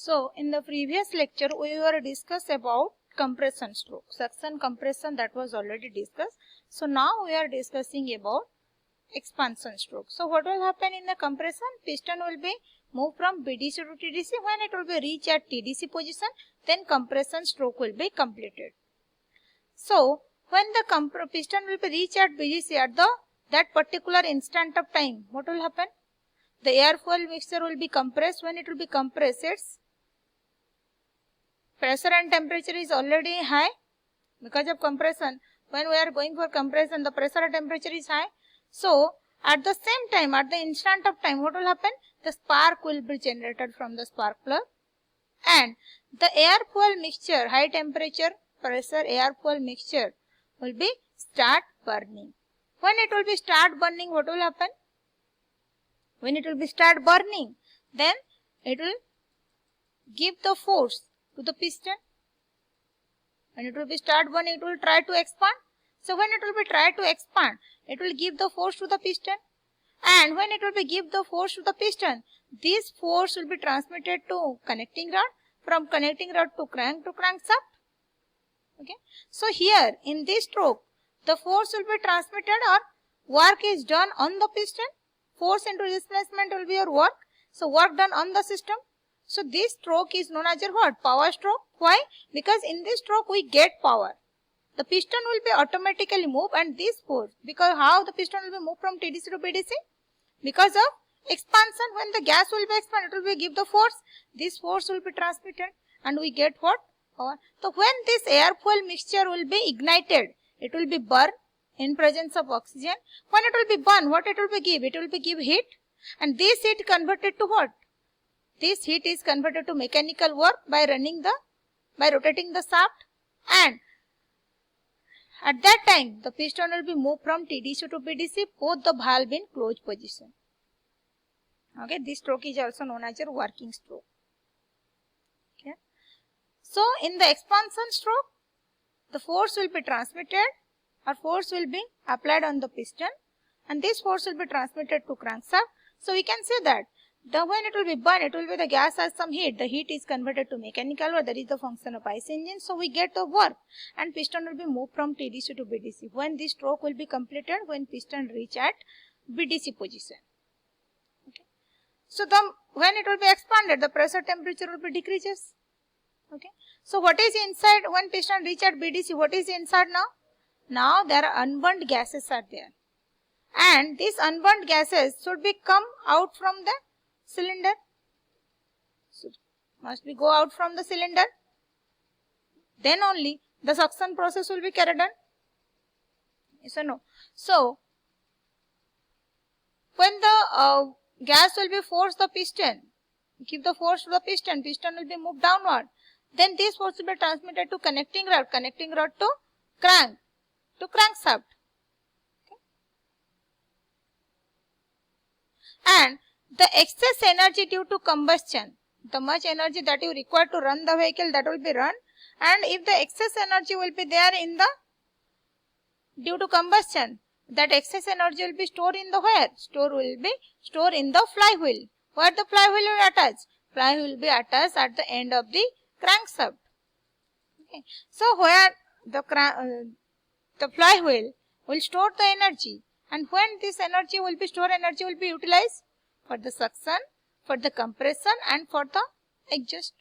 So in the previous lecture we were discussed about compression stroke, suction compression, that was already discussed. So now we are discussing about expansion stroke. So what will happen in the compression? Piston will be moved from BDC to TDC. When it will be reach at TDC position, then compression stroke will be completed. So when the piston will be reach at BDC at that particular instant of time, what will happen? The air fuel mixture will be compressed. When it will be compressed, its pressure and temperature is already high because of compression. When we are going for compression, the pressure and temperature is high. So at the same time, at the instant of time, what will happen? The spark will be generated from the spark plug, and the air fuel mixture, high temperature pressure air fuel mixture will be start burning. When it will be start burning, what will happen? When it will be start burning, then it will give the force to the piston. When it will be start burning, it will try to expand. So when it will be try to expand, it will give the force to the piston. And when it will be give the force to the piston, this force will be transmitted to connecting rod, from connecting rod to crankshaft. Okay. So here in this stroke, the force will be transmitted or work is done on the piston. Force into displacement will be your work. So work done on the system. So this stroke is known as your what? Power stroke. Why? Because in this stroke we get power. The piston will be automatically moved, and this force, because how the piston will be moved from TDC to BDC? Because of expansion. When the gas will be expanded, it will be give the force. This force will be transmitted and we get what? Power. So when this air fuel mixture will be ignited, it will be burned in presence of oxygen. When it will be burned, what it will be give? It will be give heat, and this heat converted to what? This heat is converted to mechanical work by rotating the shaft, and at that time the piston will be moved from TDC to BDC, both the valve in closed position. Okay, this stroke is also known as your working stroke. Okay. So in the expansion stroke, the force will be transmitted or force will be applied on the piston, and this force will be transmitted to crankshaft. So we can say that when it will be burned, it will be the gas has some heat. The heat is converted to mechanical work. That is the function of IC engine. So we get the work, and piston will be moved from TDC to BDC. When this stroke will be completed, when piston reach at BDC position. Okay. So when it will be expanded, the pressure temperature will be decreases. Okay. So what is inside when piston reach at BDC? What is inside now? Now there are unburned gases are there, and these unburned gases should be come out from the cylinder. So must be go out from the cylinder. Then only the suction process will be carried on. Yes or no? So when the gas will be forced the piston, give the force to the piston, piston will be moved downward. Then this force will be transmitted to connecting rod to crankshaft. Okay. And the excess energy due to combustion, the much energy that you require to run the vehicle, that will be run. And if the excess energy will be there in the due to combustion, that excess energy will be stored in the where? Will be stored in the flywheel. Where the flywheel will attach? Flywheel will be attached at the end of the crankshaft. Okay. So where the flywheel will store the energy, and when this energy will be stored, energy will be utilized for the suction, for the compression, and for the exhaust.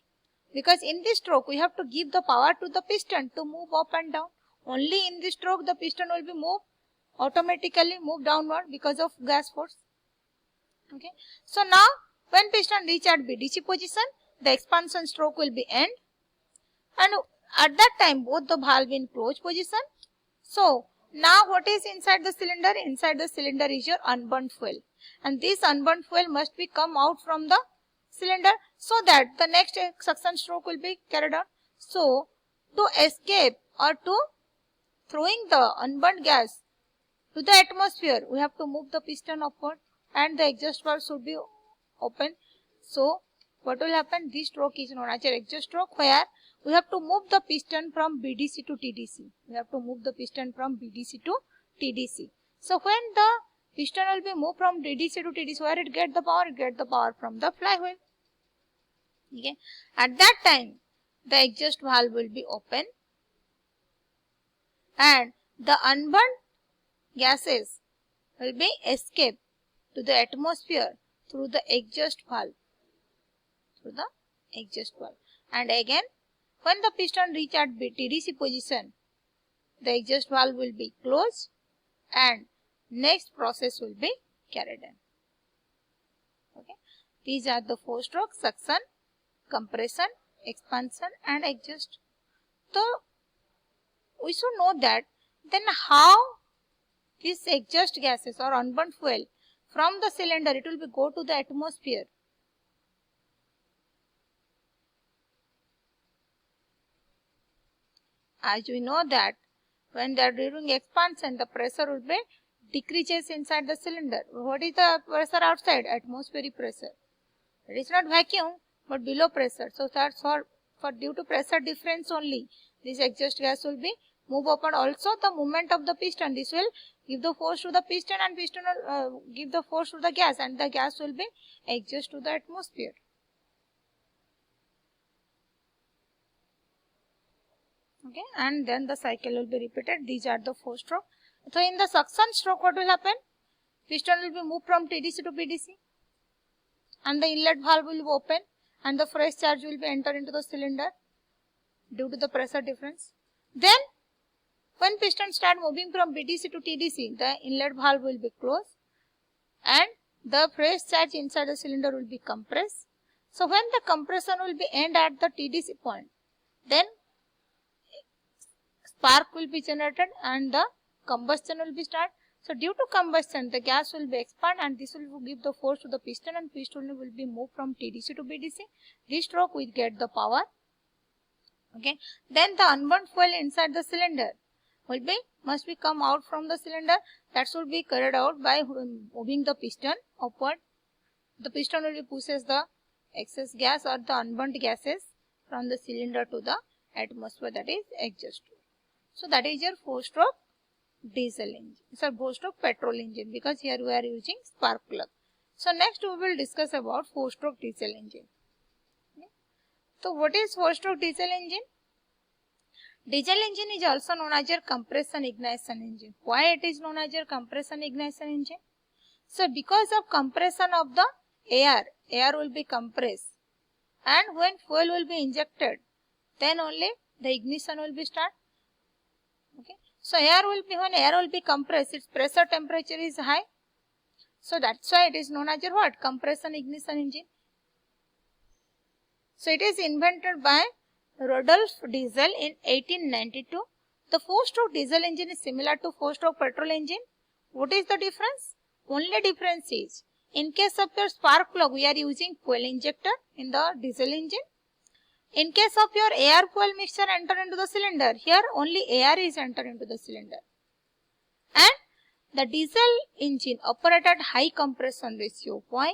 Because in this stroke we have to give the power to the piston to move up and down. Only in this stroke the piston will be moved automatically, moved downward because of gas force. Okay. So now when piston reach at BDC position, the expansion stroke will be end, and at that time both the valve in closed position. So now what is inside the cylinder? Inside the cylinder is your unburned fuel, and this unburned fuel must be come out from the cylinder so that the next suction stroke will be carried out. So to escape or to throwing the unburned gas to the atmosphere, we have to move the piston upward, and the exhaust valve should be open. So what will happen? This stroke is known as your exhaust stroke, where we have to move the piston from BDC to TDC. We have to move the piston from BDC to TDC. So when the piston will be moved from BDC to TDC, where it get the power? It get the power from the flywheel. Okay. At that time, the exhaust valve will be open and the unburned gases will be escaped to the atmosphere through the exhaust valve. And again, when the piston reach at TDC position, the exhaust valve will be closed and next process will be carried on. Okay. These are the 4-stroke: suction, compression, expansion and exhaust. So we should know that then how these exhaust gases or unburned fuel from the cylinder it will be go to the atmosphere. As we know that when they are during expansion, the pressure will be decreases inside the cylinder. What is the pressure outside? Atmospheric pressure. It is not vacuum but below pressure. So that's for due to pressure difference only, this exhaust gas will be move up, and also the movement of the piston. This will give the force to the piston and piston will give the force to the gas, and the gas will be exhaust to the atmosphere. Okay, and then the cycle will be repeated. These are the 4-stroke. So in the suction stroke, what will happen? Piston will be moved from TDC to PDC and the inlet valve will be open and the fresh charge will be enter into the cylinder due to the pressure difference. Then when piston start moving from PDC to TDC, the inlet valve will be closed and the fresh charge inside the cylinder will be compressed. So when the compression will be end at the TDC point, then spark will be generated and the combustion will be start. So due to combustion, the gas will be expand and this will give the force to the piston and piston will be moved from TDC to BDC. This stroke will get the power. Okay. Then the unburned fuel inside the cylinder must be come out from the cylinder. That should be carried out by moving the piston upward. The piston will be pushes the excess gas or the unburned gases from the cylinder to the atmosphere, that is exhaust. So that is your 4-stroke diesel engine. It's a 4-stroke petrol engine because here we are using spark plug. So next we will discuss about 4-stroke diesel engine. Okay. So what is 4-stroke diesel engine? Diesel engine is also known as your compression ignition engine. Why it is known as your compression ignition engine? So because of compression of the air will be compressed and when fuel will be injected, then only the ignition will be start. Okay. So when air will be compressed, its pressure temperature is high. So that's why it is known as your what? Compression ignition engine. So it is invented by Rudolf Diesel in 1892. The 4-stroke diesel engine is similar to 4-stroke petrol engine. What is the difference? Only difference is, in case of your spark plug, we are using fuel injector in the diesel engine. In case of your air fuel mixture enter into the cylinder, here only air is enter into the cylinder. And the diesel engine operate at high compression ratio. Why?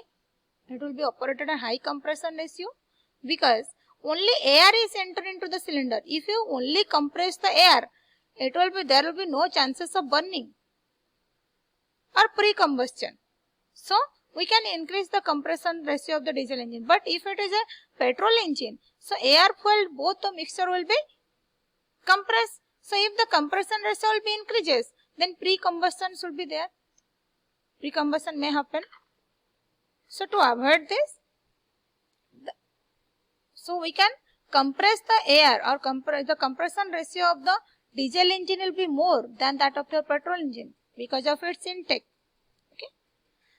It will be operated at high compression ratio because only air is enter into the cylinder. If you only compress the air, there will be no chances of burning or pre-combustion. So we can increase the compression ratio of the diesel engine. But if it is a petrol engine, so air fuel both the mixture will be compressed. So if the compression ratio will be increases, then pre-combustion should be there. Pre-combustion may happen. So to avoid this, so we can compress the air or the compression ratio of the diesel engine will be more than that of your petrol engine because of its intake. Okay.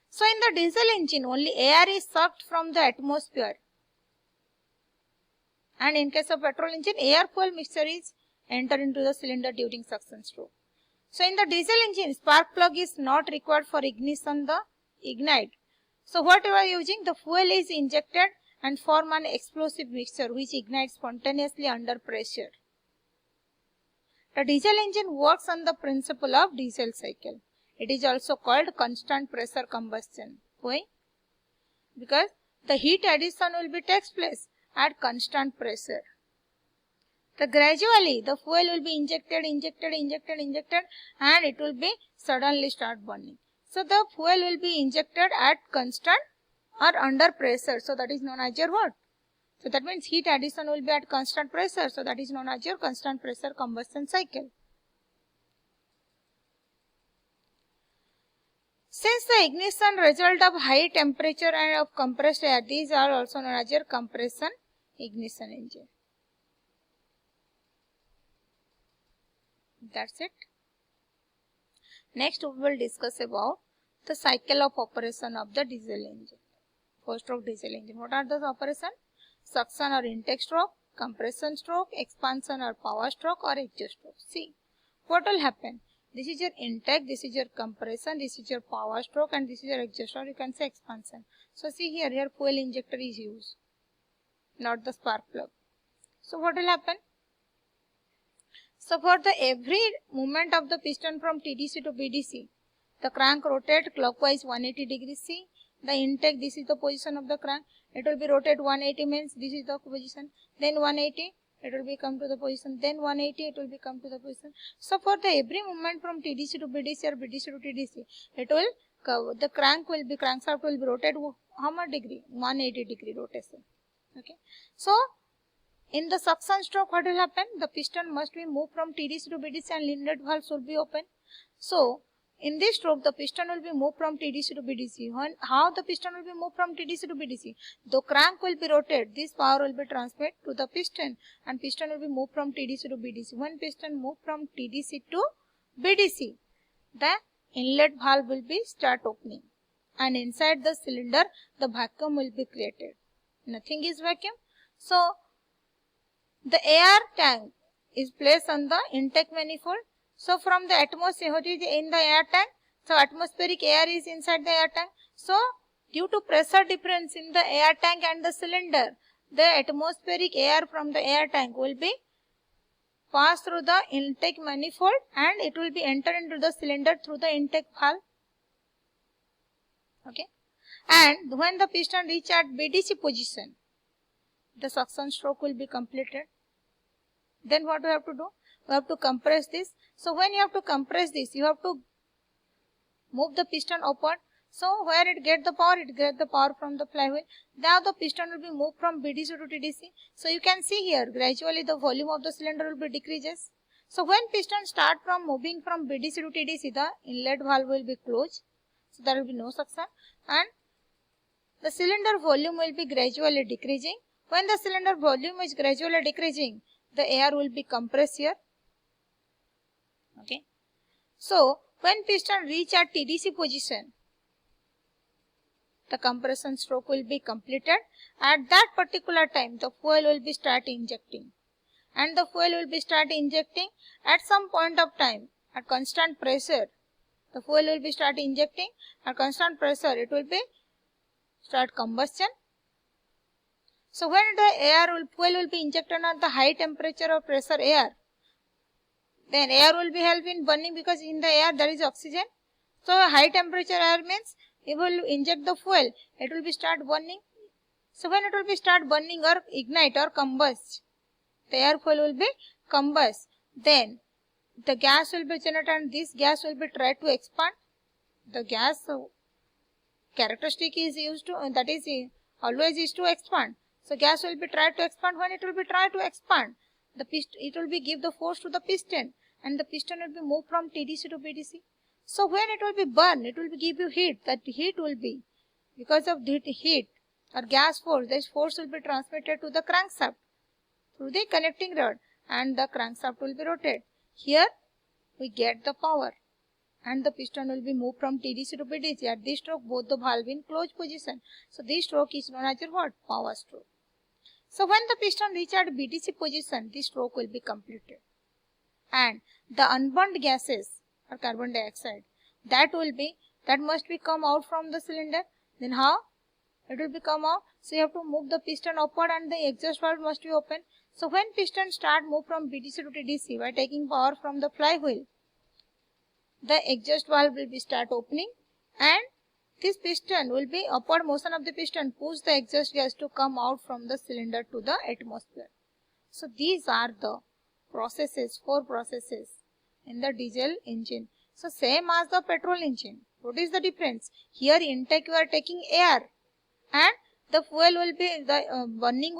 So in the diesel engine, only air is sucked from the atmosphere. And in case of petrol engine, air fuel mixture is entered into the cylinder during suction stroke. So in the diesel engine, spark plug is not required for ignition, the ignite. So what you are using? The fuel is injected and form an explosive mixture which ignites spontaneously under pressure. The diesel engine works on the principle of diesel cycle. It is also called constant pressure combustion. Why? Because the heat addition will be takes place at constant pressure. Gradually the fuel will be injected and it will be suddenly start burning. So the fuel will be injected at constant or under pressure. So that is known as your what? So that means heat addition will be at constant pressure. So that is known as your constant pressure combustion cycle. Since the ignition result of high temperature and of compressed air, these are also known as your compression ignition engine. That's it. Next we will discuss about the cycle of operation of the diesel engine, 4-stroke diesel engine. What are the operation? Suction or intake stroke, compression stroke, expansion or power stroke, or exhaust stroke. See, what will happen? This is your intake, this is your compression, this is your power stroke, and this is your exhaust, or you can say expansion. So see here fuel injector is used, not the spark plug. So what will happen? So for the every movement of the piston from TDC to BDC, the crank rotate clockwise 180 degrees. See, the intake, this is the position of the crank. It will be rotate 180 means this is the position. Then 180, it will be come to the position. Then 180, it will be come to the position. So for the every movement from TDC to BDC or BDC to TDC, it will cover, the crankshaft will be rotated how much degree? 180 degree rotation. Okay. So in the suction stroke, what will happen? The piston must be moved from TDC to BDC and inlet valves will be open. So in this stroke, the piston will be moved from TDC to BDC. How the piston will be moved from TDC to BDC? The crank will be rotated. This power will be transmitted to the piston and piston will be moved from TDC to BDC. When piston move from TDC to BDC, the inlet valve will be start opening and inside the cylinder, the vacuum will be created. Nothing is vacuum. So the air tank is placed on the intake manifold. So from the atmosphere, what is in the air tank? So atmospheric air is inside the air tank. So due to pressure difference in the air tank and the cylinder, the atmospheric air from the air tank will be passed through the intake manifold and it will be entered into the cylinder through the intake valve. Okay. And when the piston reach at BDC position, the suction stroke will be completed. Then what we have to do? We have to compress this. So when you have to compress this, you have to move the piston upward. So where it get the power? It get the power from the flywheel. Now the piston will be moved from BDC to TDC. So you can see here gradually the volume of the cylinder will be decreases. So when piston start from moving from BDC to TDC, the inlet valve will be closed. So there will be no suction and the cylinder volume will be gradually decreasing. When the cylinder volume is gradually decreasing, the air will be compressed here. Okay. So when piston reach at TDC position, the compression stroke will be completed. At that particular time, the fuel will be start injecting. And the fuel will be start injecting at some point of time at constant pressure. The fuel will be start injecting at constant pressure. It will be start combustion. So when the fuel will be injected at the high temperature or pressure air, then air will be help in burning because in the air there is oxygen. So high temperature air means it will inject the fuel, it will be start burning. So when it will be start burning or ignite or combust, the air fuel will be combust. Then the gas will be generated and this gas will be tried to expand. The gas characteristic is used to, that is always is to expand. So gas will be tried to expand. When it will be tried to expand, the piston, it will be give the force to the piston and the piston will be moved from TDC to BDC. So when it will be burn, it will be give you heat. That heat will be, because of the heat or gas force, this force will be transmitted to the crankshaft through the connecting rod and the crankshaft will be rotated. Here we get the power and the piston will be moved from TDC to BDC. At this stroke, both the valve in closed position. So this stroke is known as your what? Power stroke. So when the piston reach at BDC position, this stroke will be completed. And the unburned gases or carbon dioxide, that must be come out from the cylinder. Then how? It will be come out. So you have to move the piston upward and the exhaust valve must be open. So when piston start move from BDC to TDC by taking power from the flywheel, the exhaust valve will be start opening and this piston will be upward motion of the piston push the exhaust gas to come out from the cylinder to the atmosphere. So these are the processes, 4 processes in the diesel engine. So same as the petrol engine. What is the difference? Here intake you are taking air and the fuel will be the burning